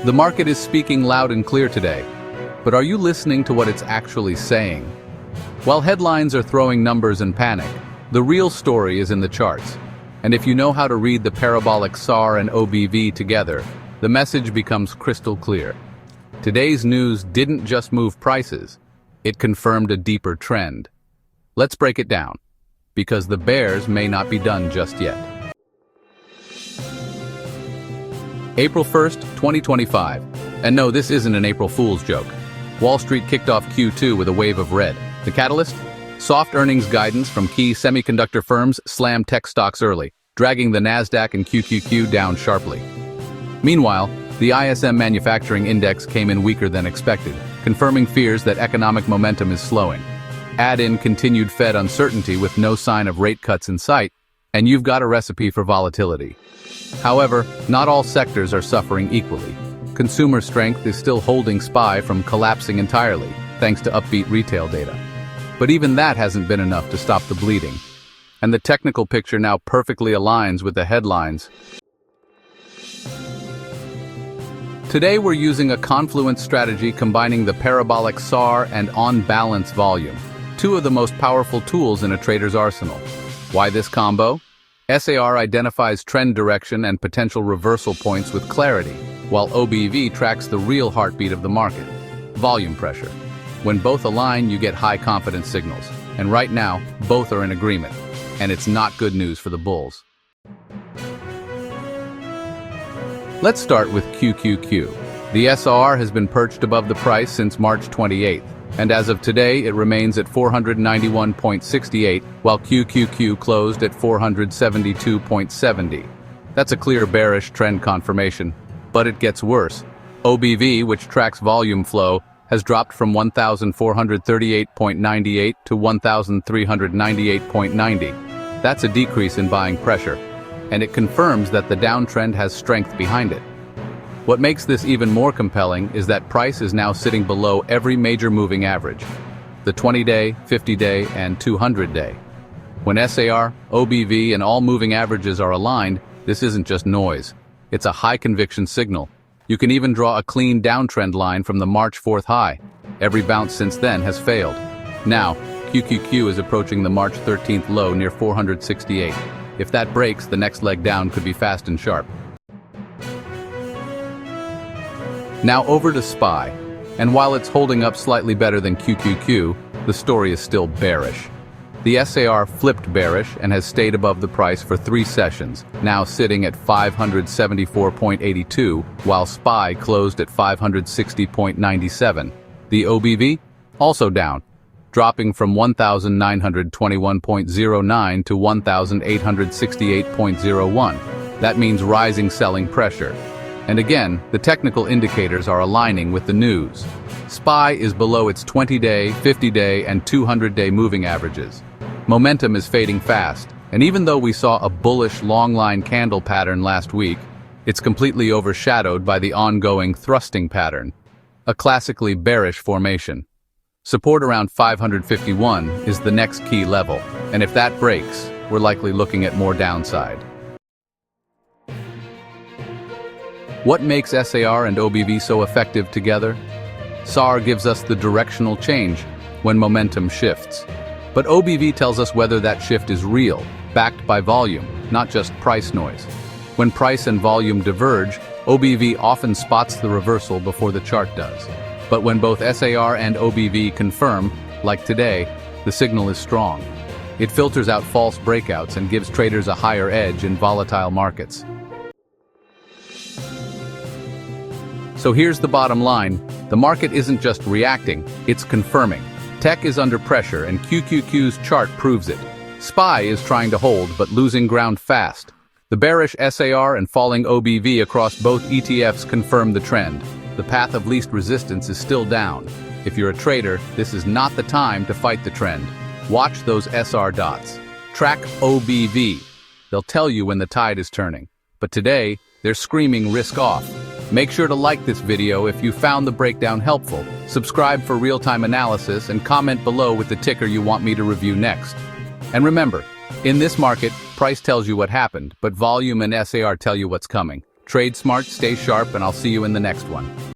The market is speaking loud and clear today, but are you listening to what it's actually saying? While headlines are throwing numbers and panic, the real story is in the charts. And if you know how to read the Parabolic SAR and OBV together, the message becomes crystal clear. Today's news didn't just move prices, it confirmed a deeper trend. Let's break it down, because the bears may not be done just yet. April 1st, 2025. And no, this isn't an April Fool's joke. Wall Street kicked off Q2 with a wave of red. The catalyst? Soft earnings guidance from key semiconductor firms slammed tech stocks early, dragging the Nasdaq and QQQ down sharply. Meanwhile, the ISM manufacturing index came in weaker than expected, confirming fears that economic momentum is slowing. Add in continued Fed uncertainty with no sign of rate cuts in sight, and you've got a recipe for volatility. However, not all sectors are suffering equally. Consumer strength is still holding SPY from collapsing entirely, thanks to upbeat retail data. But even that hasn't been enough to stop the bleeding. And the technical picture now perfectly aligns with the headlines. Today we're using a confluence strategy combining the Parabolic SAR and on-balance volume, two of the most powerful tools in a trader's arsenal. Why this combo? SAR identifies trend direction and potential reversal points with clarity, while OBV tracks the real heartbeat of the market, volume pressure. When both align, you get high confidence signals, and right now, both are in agreement, and it's not good news for the bulls. Let's start with QQQ. The SAR has been perched above the price since March 28th, and as of today it remains at 491.68, while QQQ closed at 472.70. That's a clear bearish trend confirmation, but it gets worse. OBV, which tracks volume flow, has dropped from 1,438.98 to 1,398.90. That's a decrease in buying pressure, and it confirms that the downtrend has strength behind it. What makes this even more compelling is that price is now sitting below every major moving average, the 20-day, 50-day, and 200-day. When SAR, OBV, and all moving averages are aligned, this isn't just noise. It's a high-conviction signal. You can even draw a clean downtrend line from the March 4th high. Every bounce since then has failed. Now, QQQ is approaching the March 13th low near 468. If that breaks, the next leg down could be fast and sharp. Now over to SPY, and while it's holding up slightly better than QQQ, the story is still bearish. The SAR flipped bearish and has stayed above the price for 3 sessions, now sitting at 574.82, while SPY closed at 560.97. The OBV? Also down, dropping from 1,921.09 to 1,868.01. That means rising selling pressure. And again, the technical indicators are aligning with the news. SPY is below its 20-day, 50-day, and 200-day moving averages. Momentum is fading fast, and even though we saw a bullish long-line candle pattern last week, it's completely overshadowed by the ongoing thrusting pattern, a classically bearish formation. Support around 551 is the next key level, and if that breaks, we're likely looking at more downside. What makes SAR and OBV so effective together? SAR gives us the directional change when momentum shifts. But OBV tells us whether that shift is real, backed by volume, not just price noise. When price and volume diverge, OBV often spots the reversal before the chart does. But when both SAR and OBV confirm, like today, the signal is strong. It filters out false breakouts and gives traders a higher edge in volatile markets. So here's the bottom line. The market isn't just reacting, it's confirming. Tech is under pressure and QQQ's chart proves it. SPY is trying to hold but losing ground fast. The bearish SAR and falling OBV across both ETFs confirm the trend. The path of least resistance is still down. If you're a trader, this is not the time to fight the trend. Watch those SR dots. Track OBV. They'll tell you when the tide is turning. But today, they're screaming risk off. Make sure to like this video if you found the breakdown helpful, subscribe for real-time analysis, and comment below with the ticker you want me to review next. And remember, in this market, price tells you what happened, but volume and SAR tell you what's coming. Trade smart, stay sharp, and I'll see you in the next one.